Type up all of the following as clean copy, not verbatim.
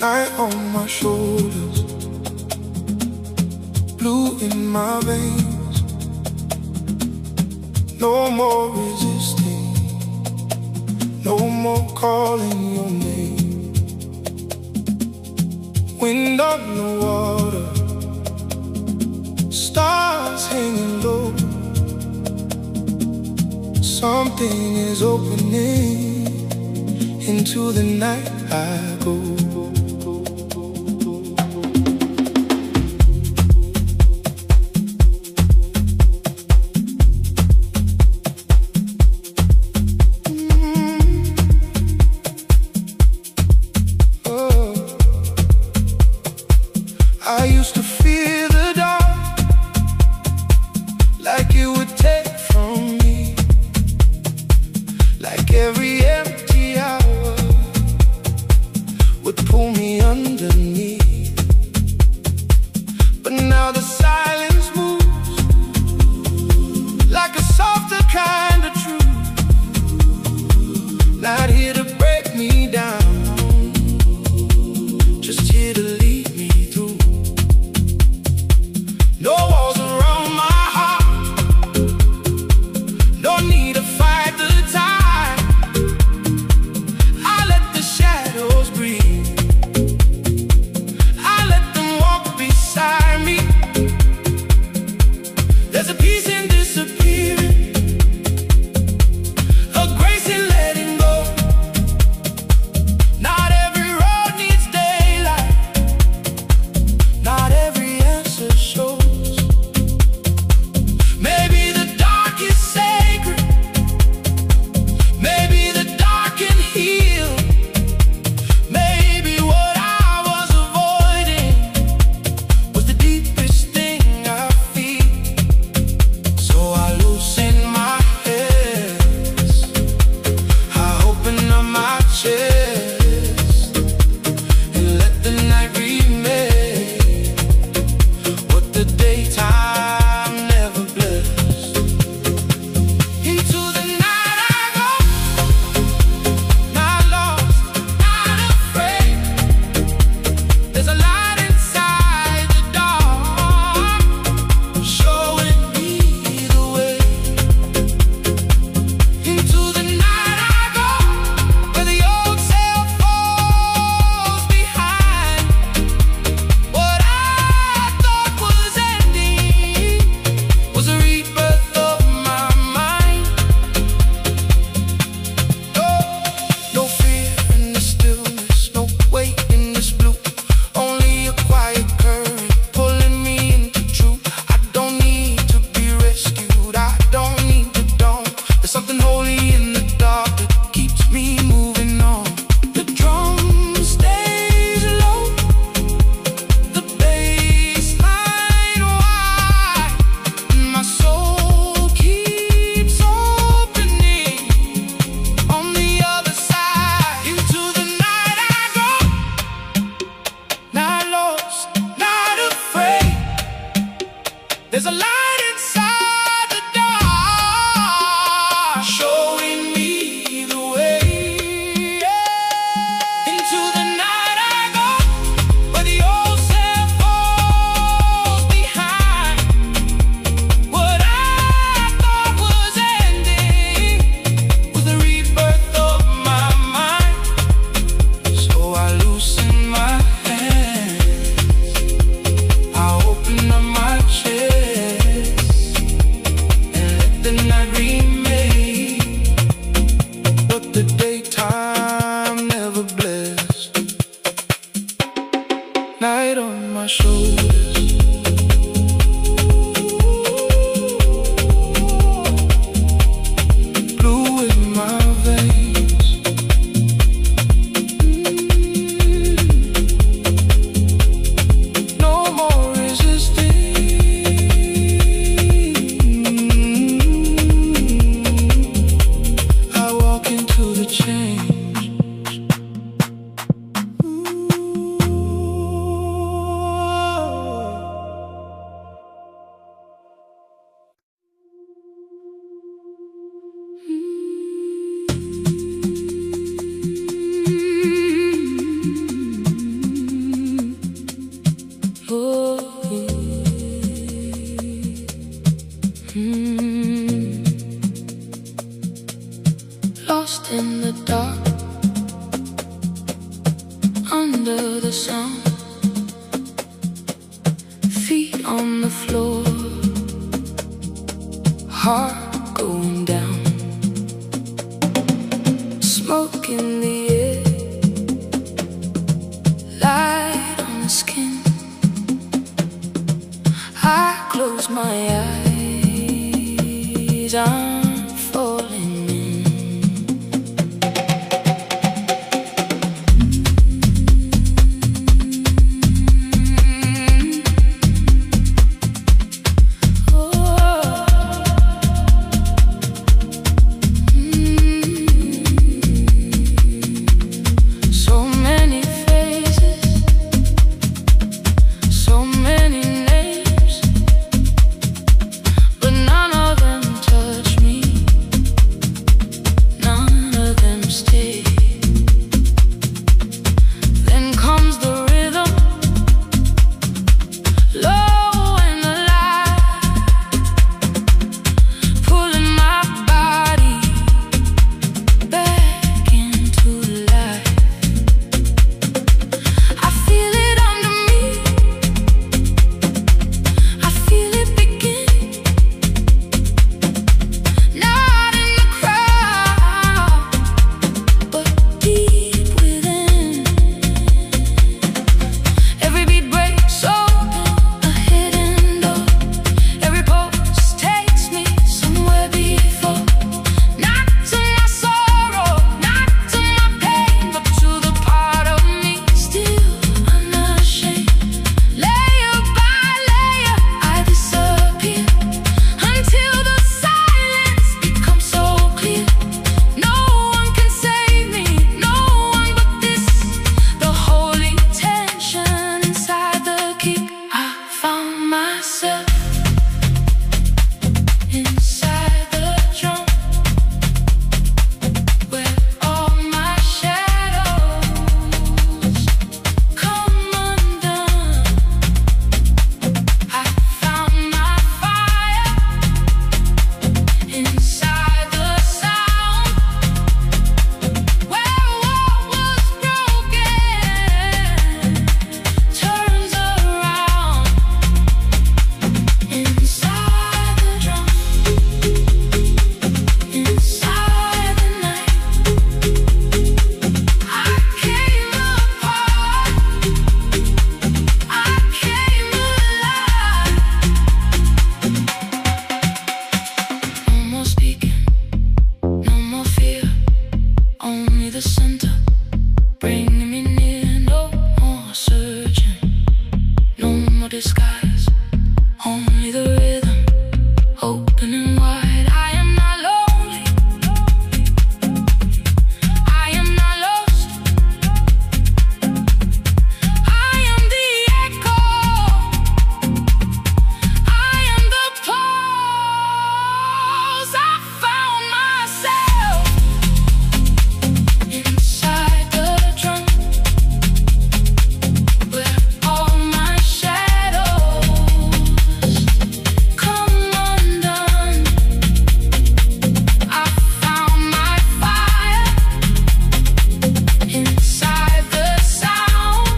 Night on my shoulders, blue in my veins. No more resisting, no more calling your name. Wind on the water, stars hanging low. Something is opening, into the night I go. I used to fear the dark, like it would take from me, like every empty hour would under the sun, feet on the floor, heart going down, smoke in the air, light on the skin. I close my eyes, I'm falling in. So many faces, so many names, but none of them touch me, none of them stay. Then comes the rhythm, low and alive, pulling my body back into life. I feel it under me, I feel it begin, not in the crowd, but deep within. Every beat breaks open a hidden door, every pulse takes me somewhere before. Not to my sorrow, not to my pain, but to the part of me still unashamed. Layer by layer I disappear, until the silence becomes so clear. No one can save me, no one but this, the holy tension inside the key. I found myself inside the drum, where all my shadows come undone. I found my fire inside the sound, where what was broken turns around. Inside the drum, inside the night, I came apart, I came alive. No more speaking, no more fear, only the center bringing me near. No more searching, no more disguise, only the rhythm opening wide. I am not lonely, I am not lost, I am the echo, I am the pulse. I found myself inside the drum, where all my shadows come undone. I found my fire inside the sound,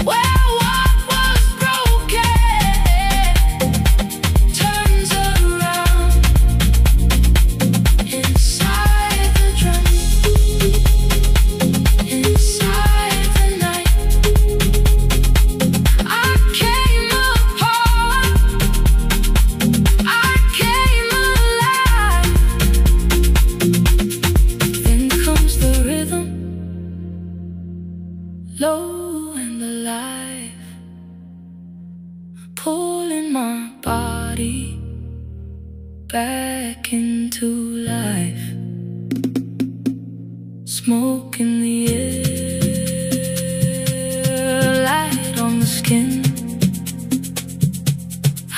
where what was broken turns around. Inside the drum, inside the night, I came apart, I came alive. Then comes the rhythm, low and alive, pulling my body back into life. Smoke in the air, light on the skin.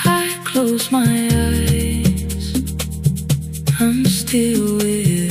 I close my eyes, I'm still within.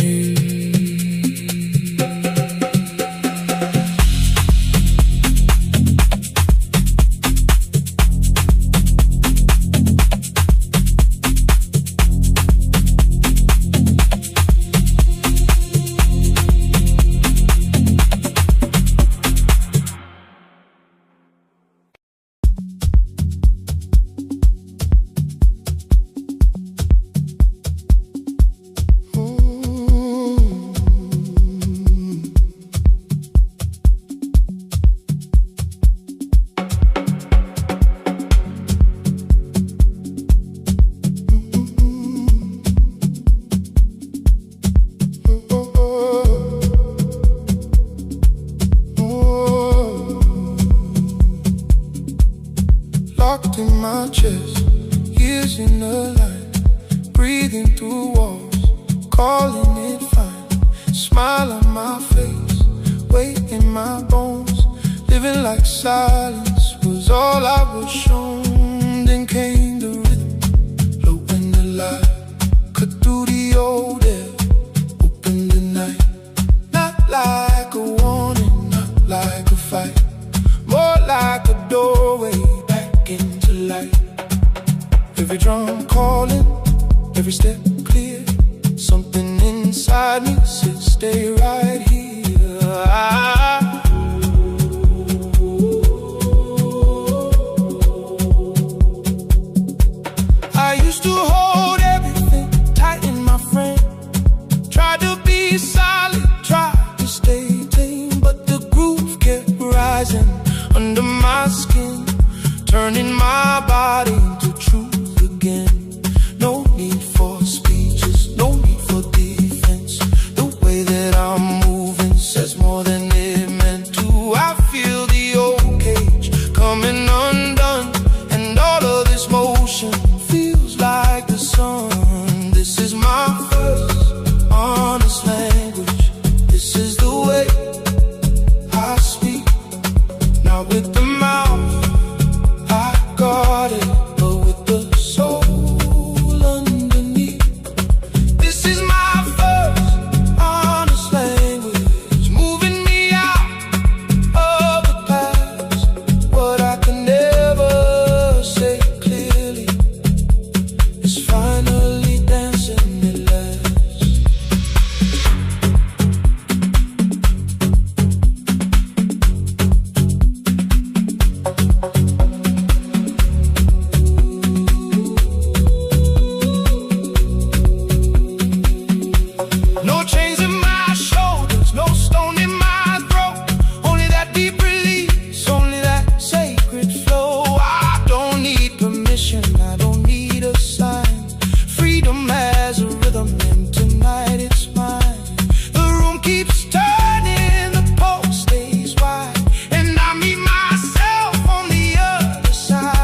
chest, years in a line, breathing through walls, calling it fine. Smile on my face, weight in my bones, living like silence was all I was shown. Then came the rhythm, low in the light, cut through the old air, open the night. Not like a warning, not like a fight, more like a doorway back into light. Every drum calling, every step clear, something inside me says stay right here. I used to hold everything tight in my frame, tried to be solid, tried to stay tame, but the groove kept rising under my skin, turning my body into truth again. No need for speeches, no need for defense. The way that I'm moving says more than it meant to. I feel the old cage coming undone, and all of this motion feels like the sun. This is my first honest language. This is the way I speak, not with the mouth. I got it, but with the soul underneath. This is my first honest language, moving me out of the past. What I can never say clearly is finally dancing at last. No chains in my shoulders, no stone in my throat, only that deep release, only that sacred flow. I don't need permission, I don't need a sign. Freedom has a rhythm and tonight it's mine. The room keeps turning, the pulse stays wide, and I meet myself on the other side.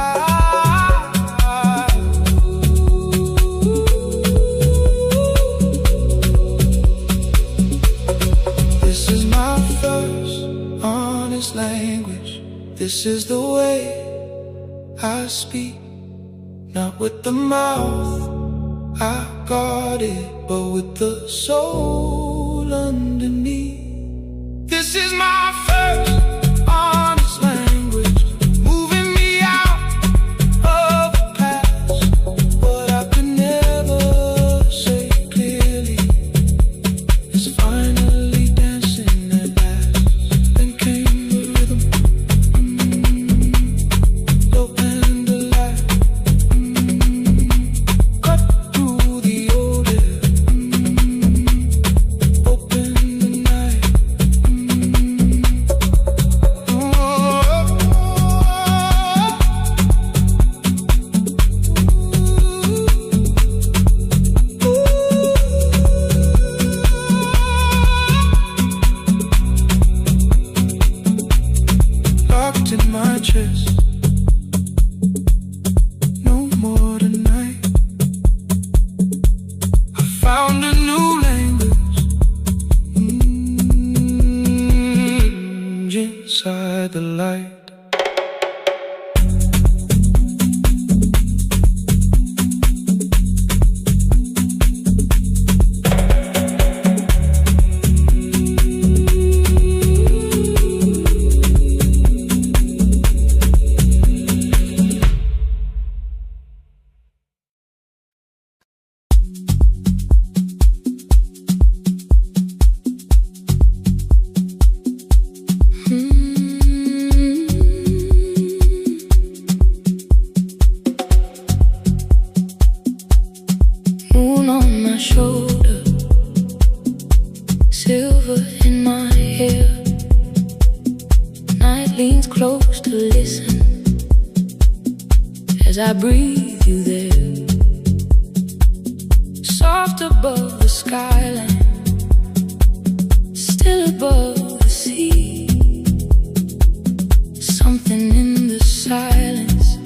This is my first honest language. This is the way I speak, not with the mouth. I got it, but with the soul underneath. This is my first honest language, moving me out of the past. What I could never say clearly is finally dancing at last. Then came the rhythm, low and the light, cut through the old air, open the night. Locked in my chest, no more tonight. I found a new language, inside the light. Moon on my shoulder, silver in my hair. Night leans close to listen as I breathe you there. Soft above the skyline, still above the sea. Something in the silence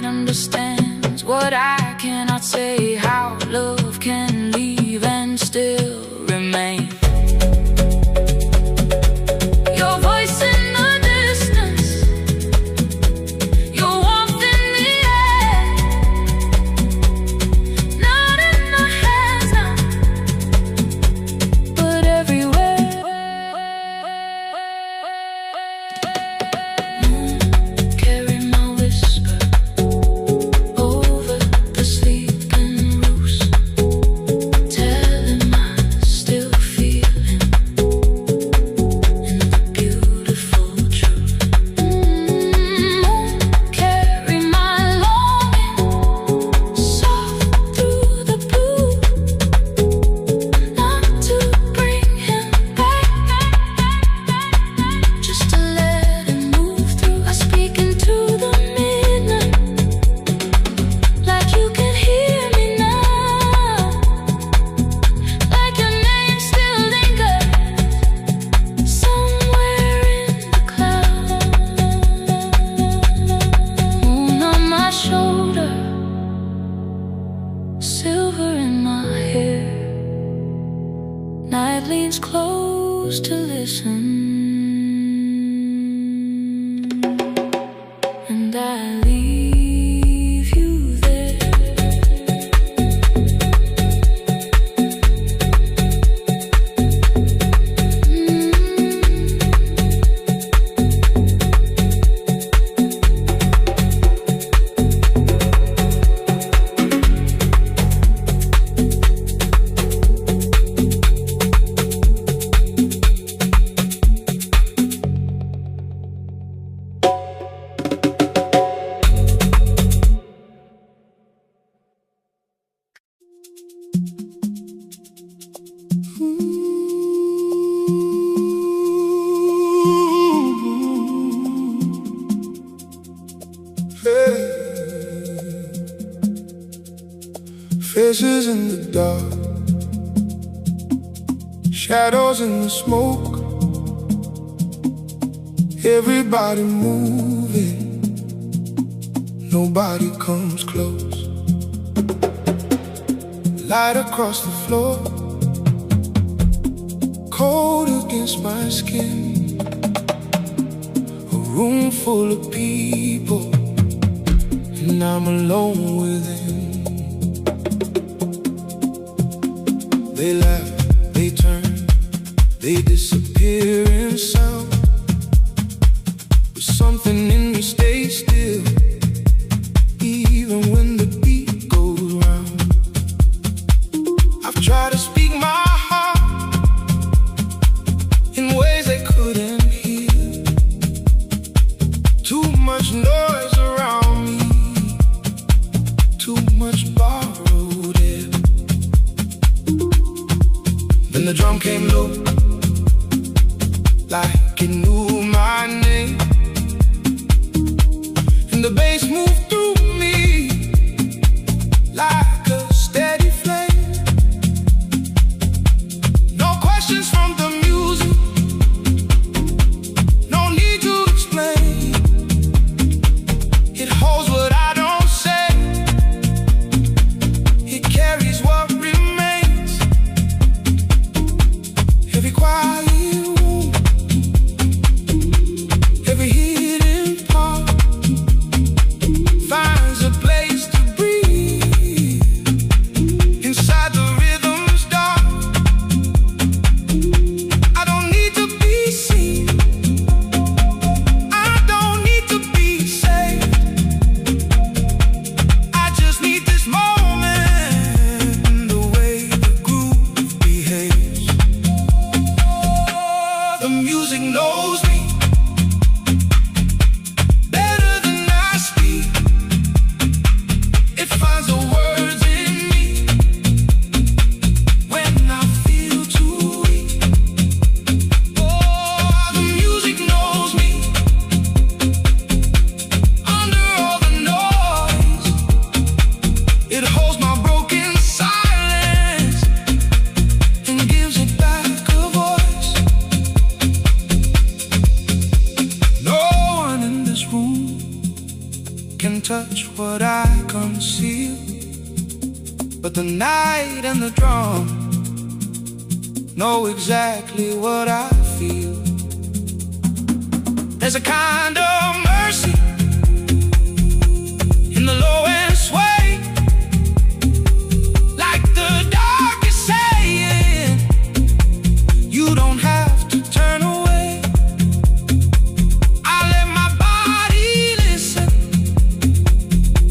understands what I cannot say, how love can leave and still remain. Your voice in the distance, your warmth in the air, not in my hands now, but everywhere. Carry my whisper over the sleeping roofs, tell him I still feel him in the beautiful truth. Carry my longing soft through the blue, not to bring him back, just to let him move through. I speak into the midnight, like you can hear me now, like your name still lingers somewhere in the clouds. Moon on my shoulder, silver in my hair. Night leans close to listen, and I leave you there. Faces in the dark, shadows in the smoke, everybody moving, nobody comes close. Light across the floor, cold against my skin. A room full of people, and I'm alone within. They laugh, they turn, they disappear in sound, but something in me stays still, even when the beat goes round. I've tried to speak my heart in ways they couldn't hear. Too much noise around me, too much borrowed air. Then the drum came low, like it knew my name, and the bass moved through me like a steady flame. No questions from the music, no need to explain. It holds what I don't say, it carries what remains. Every quiet room, every hidden part, I conceal, but the night and the drum know exactly what I feel. There's a kind of mercy in the low and sway, like the dark is saying, you don't have to turn away. I let my body listen,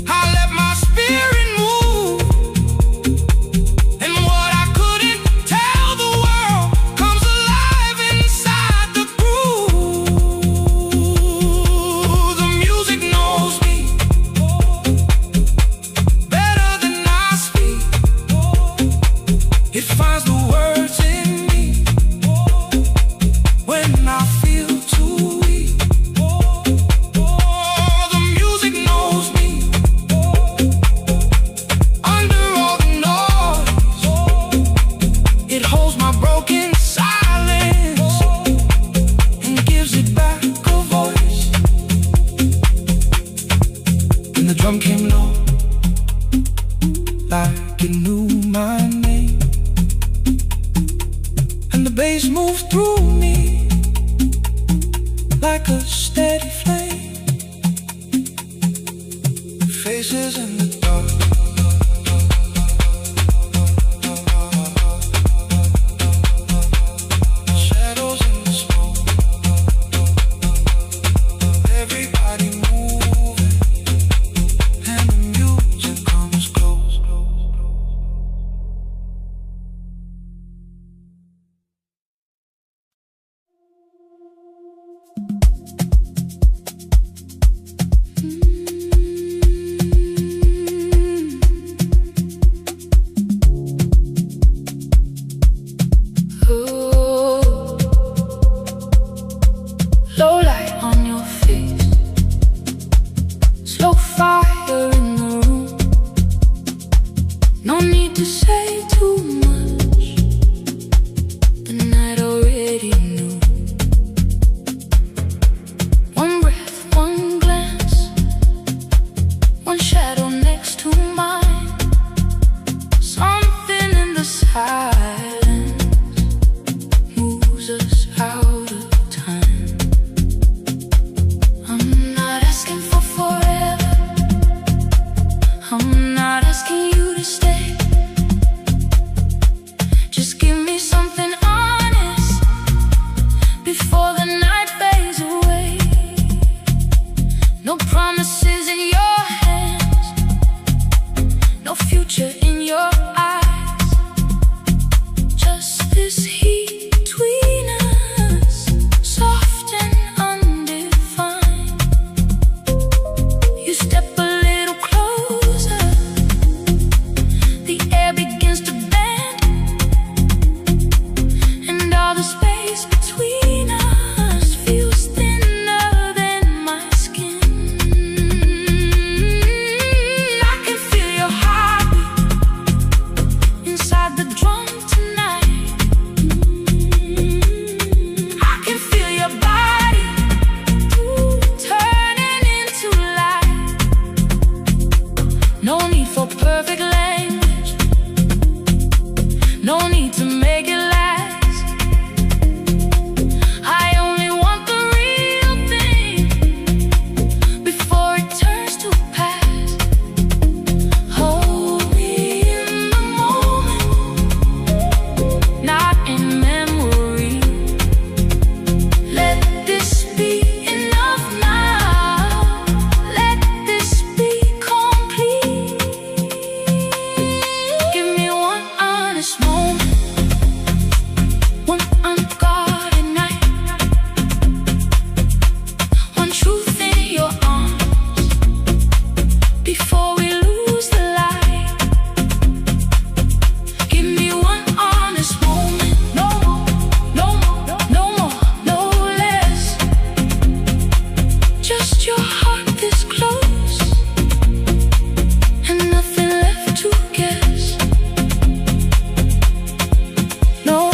I let my spirit move, and what I couldn't tell the world comes alive inside the groove. The music knows me better than I speak. It finds the words in me when I feel too weak. The music knows me under all the noise. It holds my broken silence and gives it back a voice. And the drum came low, like it knew my name, and the bass moved through me like a steady flame. Faces in the dark, shadows in the smoke, everybody moving, and the music comes close. Low light on your face, slow fire in the room. No need to say too much, the night already knew. One breath, one glance, one shadow next to mine. Something in the silence moves us out of time. I'm not asking for forever, I'm not asking you to stay. Just give me something honest before the night fades away. No promises in your hands, no future in your eyes. Just this heat between us, soft and undefined. You step a little closer, the air begins to bend, and all the space between us feels thinner than my skin. I can feel your heartbeat inside the drum tonight. I can feel your body turning into light. No need for perfect language, no need to make it last. I only want the real thing before it turns to past. Hold me in the moment, not in memory. Let this be enough now, let this be complete. Give me one honest moment, one unguarded night, one truth in your arms before we lose the light. Give me one honest moment, no more, no more, no more, no less. Just your heart this close, and nothing left to guess. No,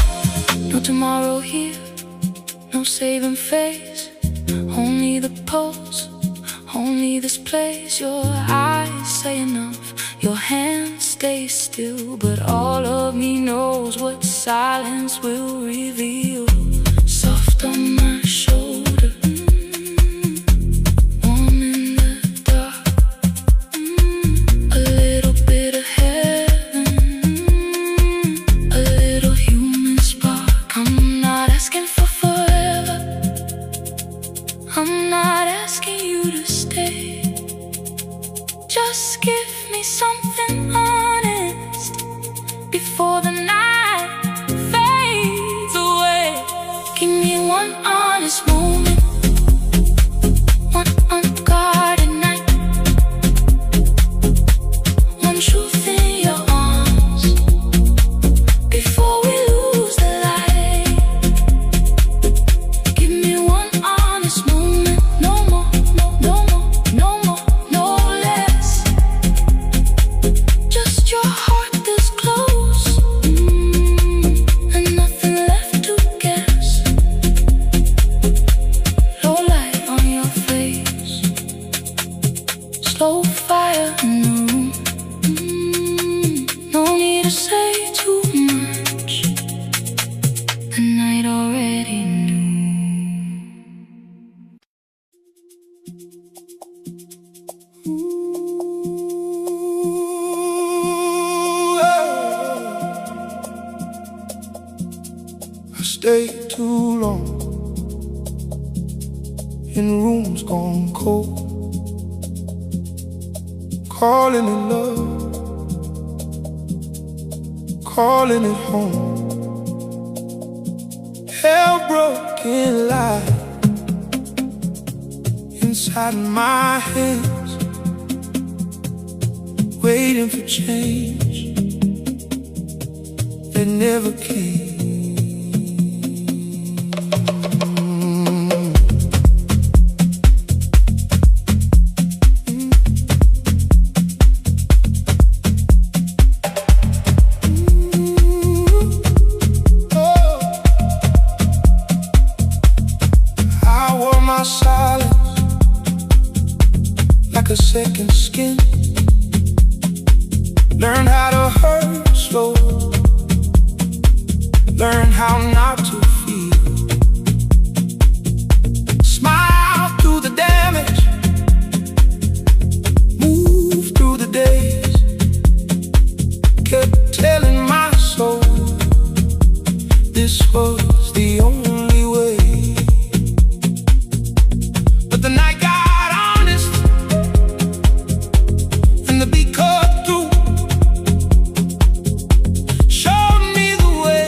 no tomorrow here, no saving face. Only the pulse, only this place. Your eyes stay still, but all of me knows what silence will reveal. Soft on my shoulder, warm in the dark, a little bit of heaven, a little human spark. I'm not asking for forever, I'm not asking you to stay. Just give me something honest before the night fades away. Give me one honest moment, one unguarded night, one truth in your arms before we lose the light. Give me one honest moment, no more, no more, no more, no less. Just your heart this close, and nothing left to guess. Low light on your face, slow fire in the room. No need to say too much, the night already knew. I stayed too long in rooms gone cold, calling it love, calling it home. Hell broken light inside my hands, waiting for change that never came. My silence like a second skin. Learn how to hurt slow, learn how not to feel. Smile through the damage, move through the days. Kept telling my soul this was the only way. The night got honest, and the beat cut through, showed me the way.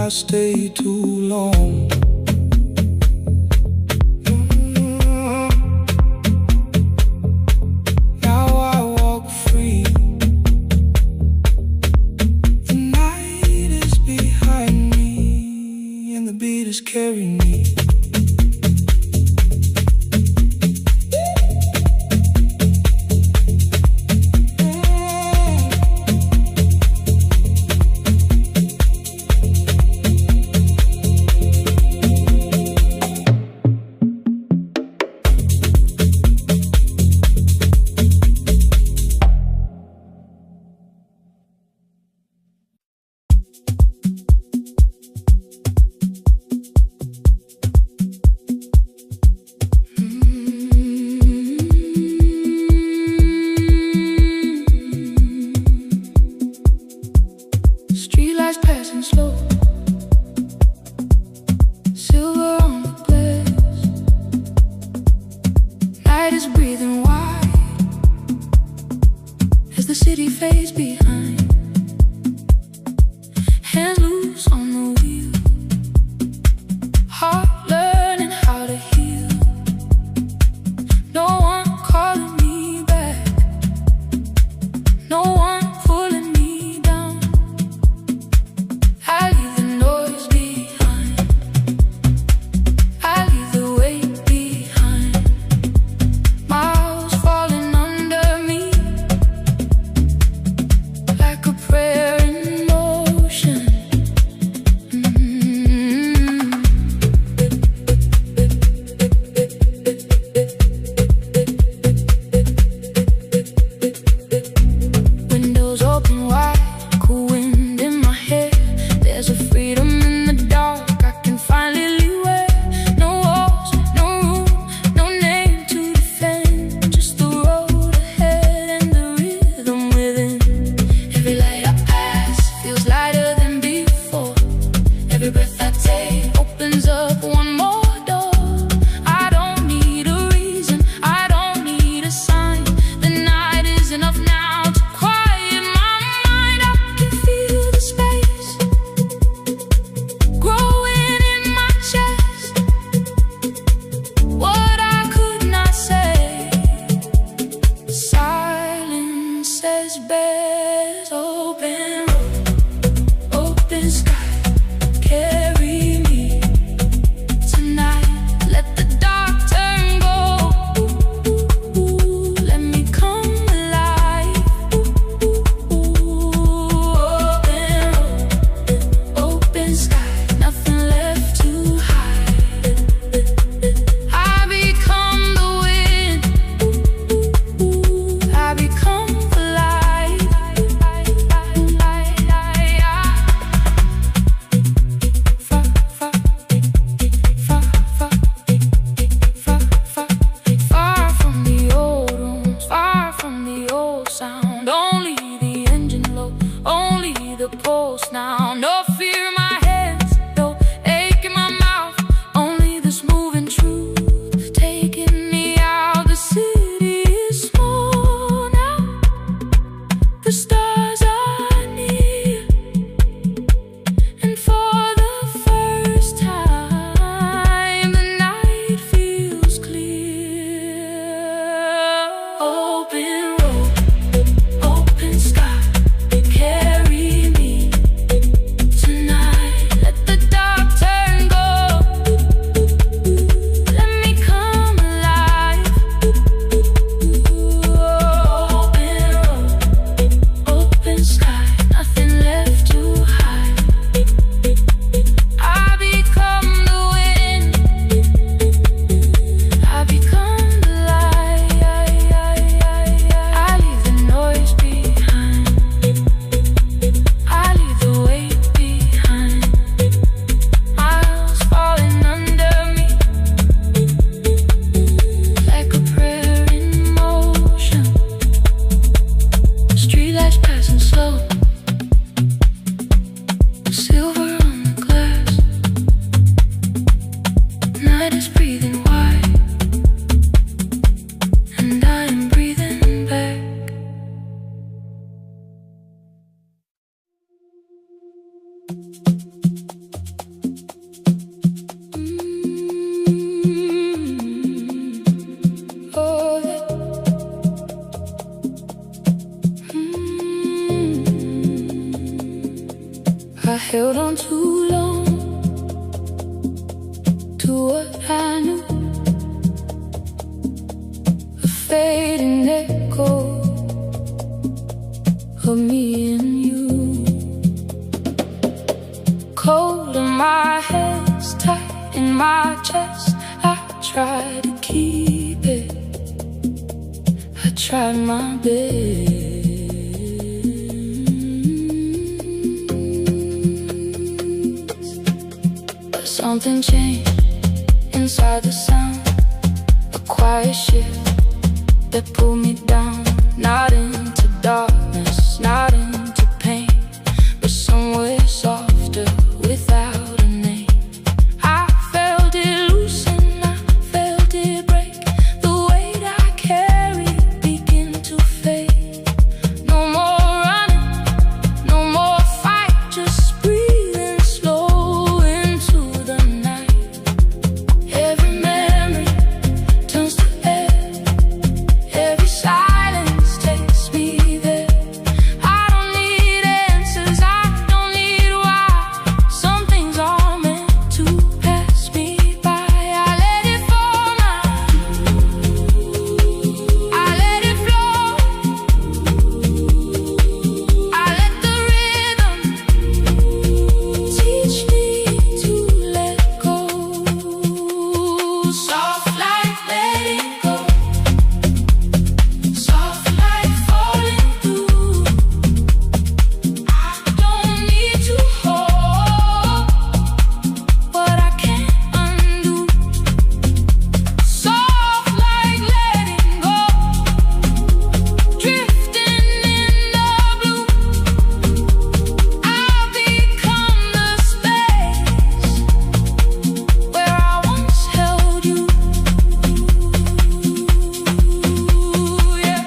I stay too long. Now I walk free. The night is behind me, and the beat is carrying me. Streetlights passing slow, silver on the glass. Night is breathing wide as the city fades behind. Hands loose on the wheel, heart learning how to heal. No one calling me back, no one pulling me down. I leave the noise behind, I leave the weight behind. Miles falling under me like a prayer in motion. Windows open wide, cool wind in my hair. There's a freedom in the dark I can finally leeway. No walls, no room, no name to defend. Just the road ahead and the rhythm within. Every light I pass feels lighter than before. Every breath I take opens up one more door. I don't need a reason, I don't need a sign. The night is enough now to quiet my mind. I can feel the space growing in my chest. What I could not say, silence says best. Open road, open sky, carry me tonight. Let the dark turn gold. Let me come alive. Open road, open sky, nothing left to hide. I become the wind, I become the light. Far from the old rooms, far from the old sound. Only the engine low, only the pulse now. No fear in my hands, no ache in my mouth. Only this moving truth taking me out. The city is small now, the stars are near, and for the first time the night feels clear. Open road, open sky, carry me tonight. Let the dark turn gold. Let me come alive. Open road, open sky, nothing left to hide. I become the wind, I become the light. I leave the noise behind, I leave the weight behind. Miles falling under me like a prayer in motion. Streetlights passing slow, silver on the glass. Night is breathing wide, and I am breathing back. held on too long to what I knew, a fading echo of me and you. Cold in my hands, tight in my chest, I try to keep it, I tried my best. Something changed inside the sound, a quiet shift that pulled me down, not into darkness, not into pain, but somewhere softer without a name. I felt it loosen, I felt it break, the weight I carried begin to fade. No more running, no more fight, just breathing slow into the night. Every memory turns to air, every silence takes me there. I don't need answers, I don't need why. Some things are meant to pass me by. I let it fall now, I let it flow, I let the rhythm teach me to let go. Soft like letting go, soft like falling through. I don't need to hold what I can't undo. Soft like letting go, drifting in the blue. I'll become the space where I once held you. Yeah.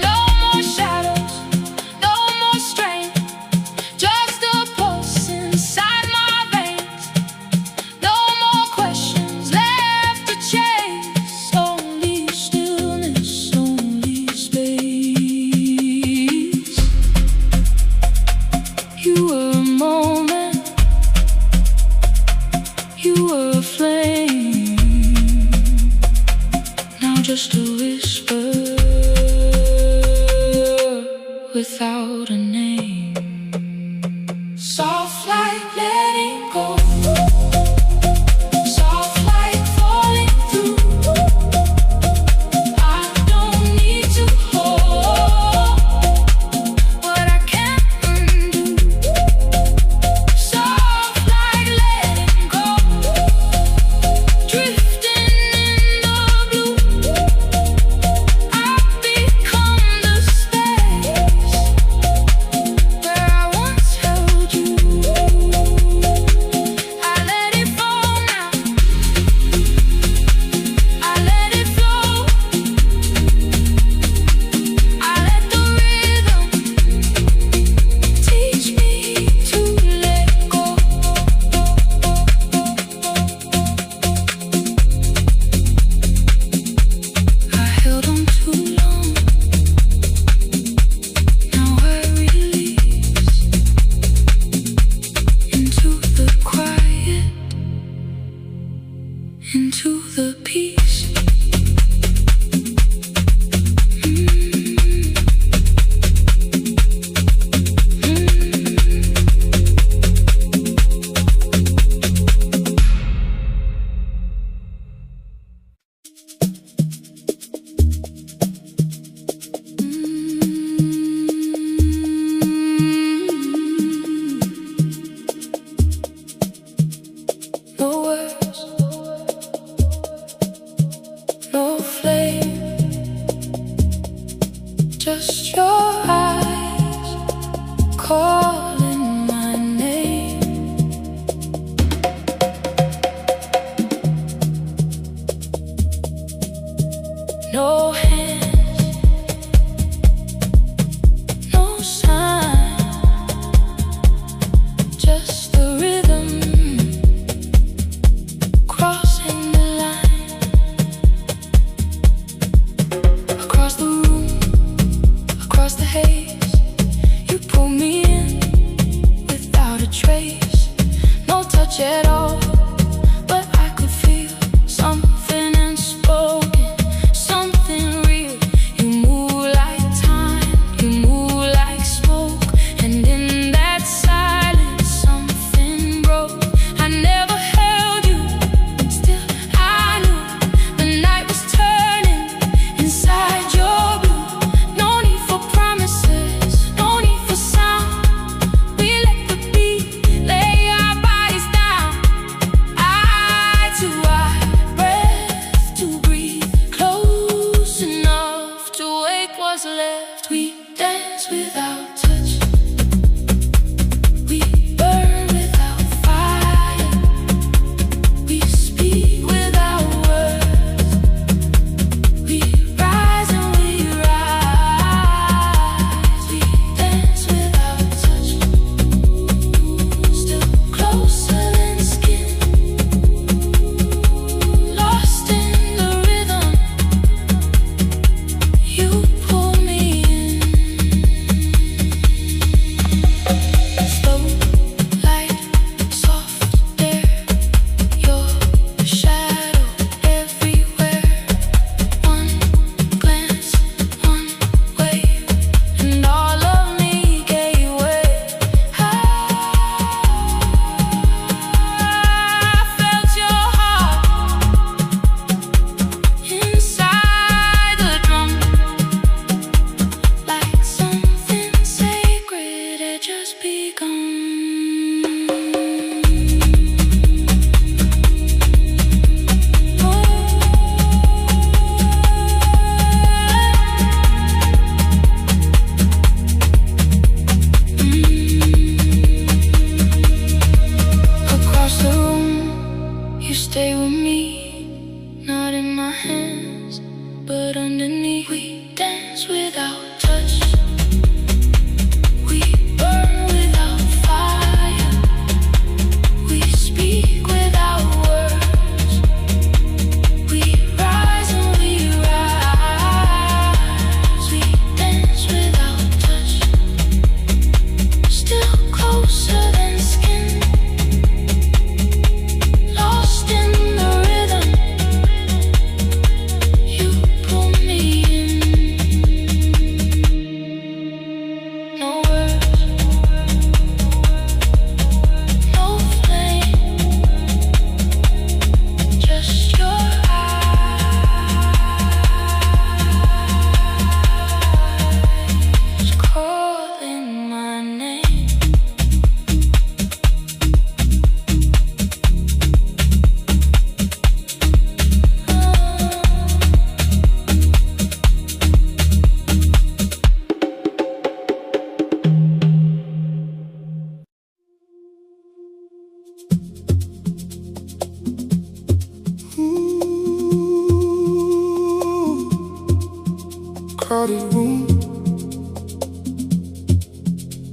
No more shadows, no more strain, just a pulse inside my veins. No more questions left to chase, only stillness, only space. You were a moment, you were a flame, now just a whisper without a name. Soft like letting go, soft like falling through. I don't need to hold what I can't undo. Soft like letting go, drifting in the blue. I've become the space where I once held you.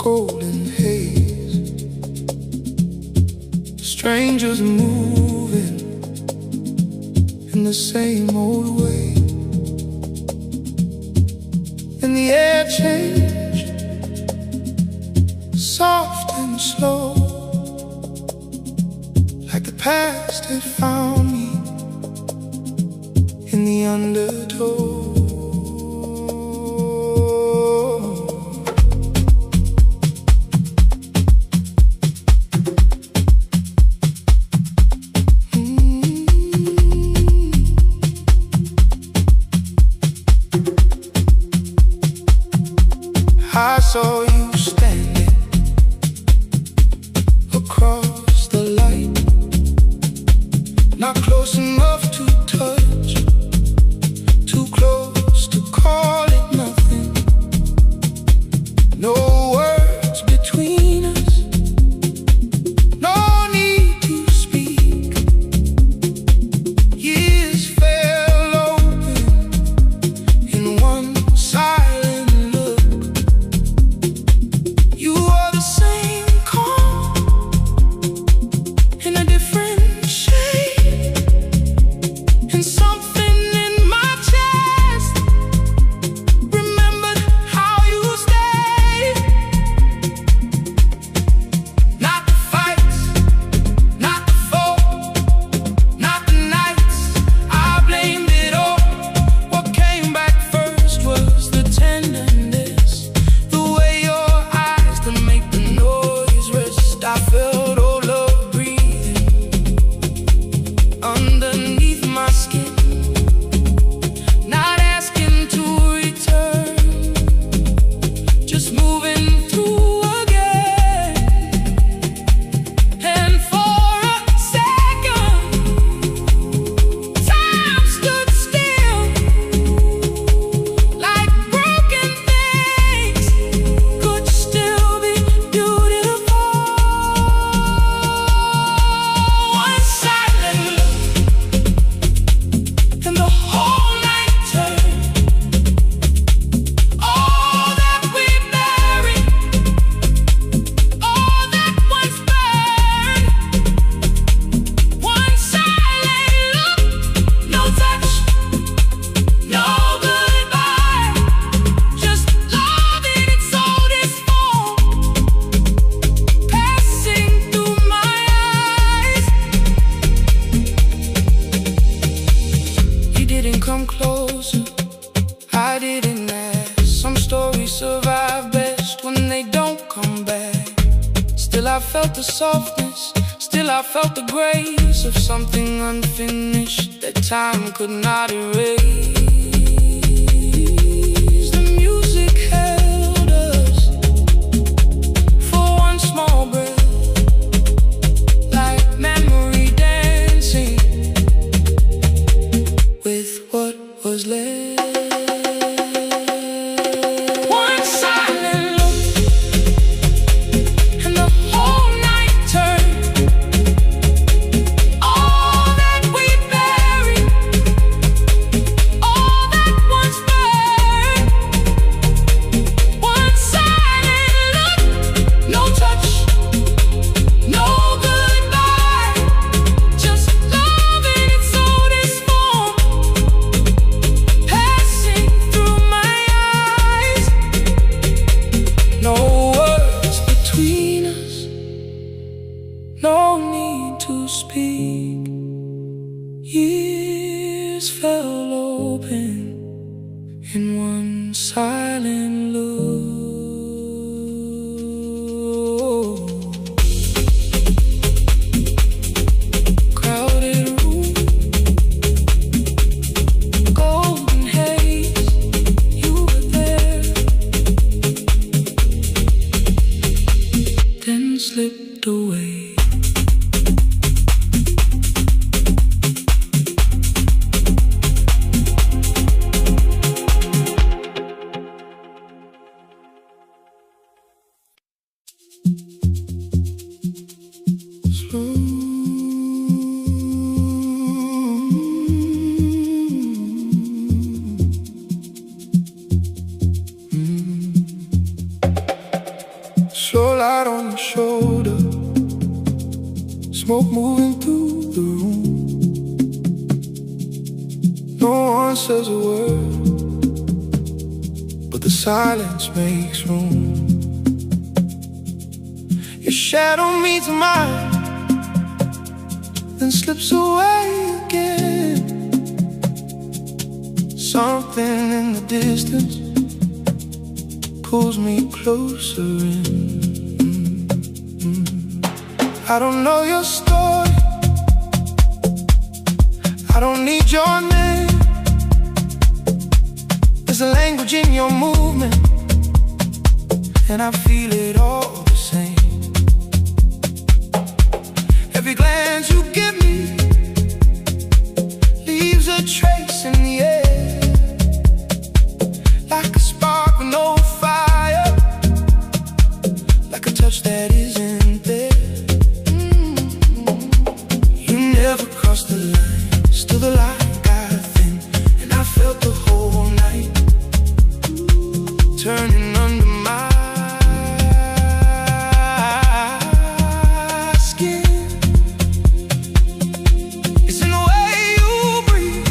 golden haze. Strangers moving in the same old way. And the air changed, soft and slow, like the past had found me in the undertow. I saw you standing across the light, not close enough to touch, too close to call it nothing. No words between us, no need to speak. Years fell open in one silent look. You are the same calm in a different shade, and something in my chest remembered how you stayed. Not the fights, not the foe, not the nights, I blamed it all. What came back first was the tenderness, the way your eyes could make the noise rest. I felt all love breathing underneath my skin, not asking to return, just moving through again. And for a second, time stood still, like broken things could still be beautiful. One silent look, and the whole night turned. All that we buried, all that once burned. One silent look, no touch, no goodbye, just love in its oldest form, passing through my eyes. You didn't come closer, I didn't ask. Some stories survive best when they don't come back. Still I felt the softness, still I felt the grace of something unfinished that time could not erase. The music held us for one small breath, like memory dancing with what was left. One silent look, and the whole night turned. All that we buried, all that once burned. One silent look, no touch, no goodbye, just love in its oldest form, passing through my eyes. No words between us, no need to speak. Years fell open in one silent look. Crowded room, golden haze, you were there, then slipped away. Slow light on your shoulder, smoke moving through the room. No one says a word, but the silence makes room. Your shadow meets mine, then slips away again. Something in the distance pulls me closer in. I don't know your story, I don't need your name. There's a language in your movement, and I feel it all the same. Every glance you give me leaves a trace in the air, like a spark with no fire, like a touch that isn't there. You never crossed the line, still the light got thin, and I felt the whole night turning under my skin. It's in the way you breathe,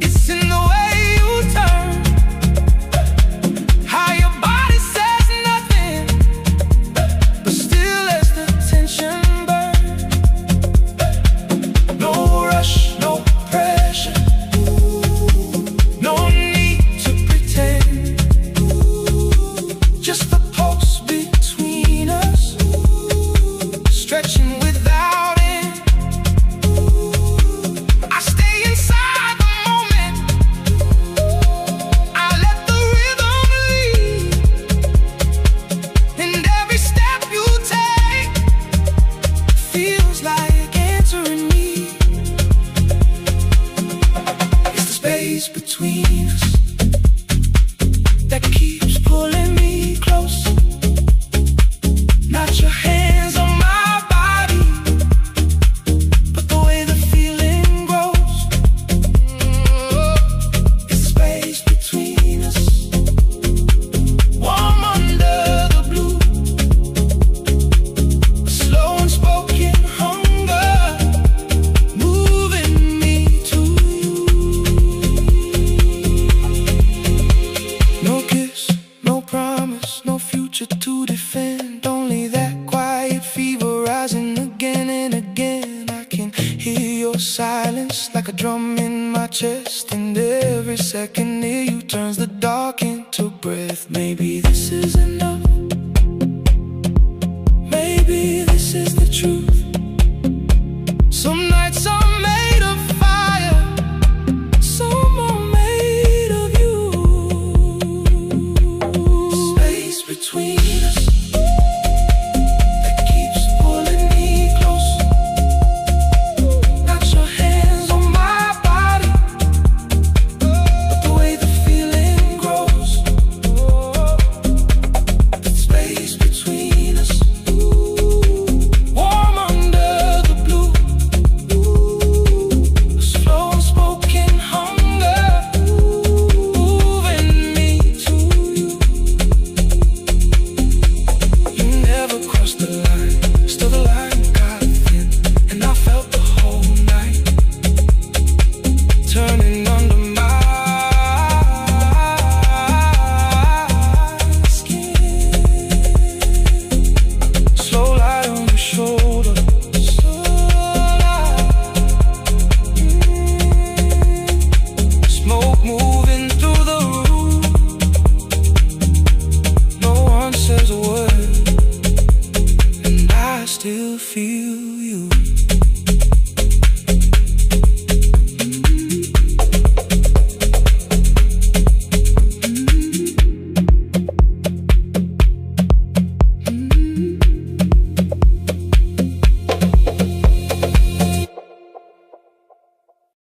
it's in the way you turn, how your body says nothing, but still lets the tension burn. No rush, no pressure, no need to pretend. Just the pulse between us, stretching without end. I stay inside the moment, I let the rhythm lead, and every step you take feels like answering me. It's the space between us that keeps pulling me close. Not your hands on my body, but the way the feeling grows. It's the space between us, warm under the blue, a slow unspoken hunger moving me to you. No kiss, no promise, no future to defend, only that quiet fever rising again and again. I can hear your silence like a drum in my chest, and every second near you turns the dark into breath. Maybe this is enough, maybe this is the truth. Some nights are made of fire, some are made of you. Space between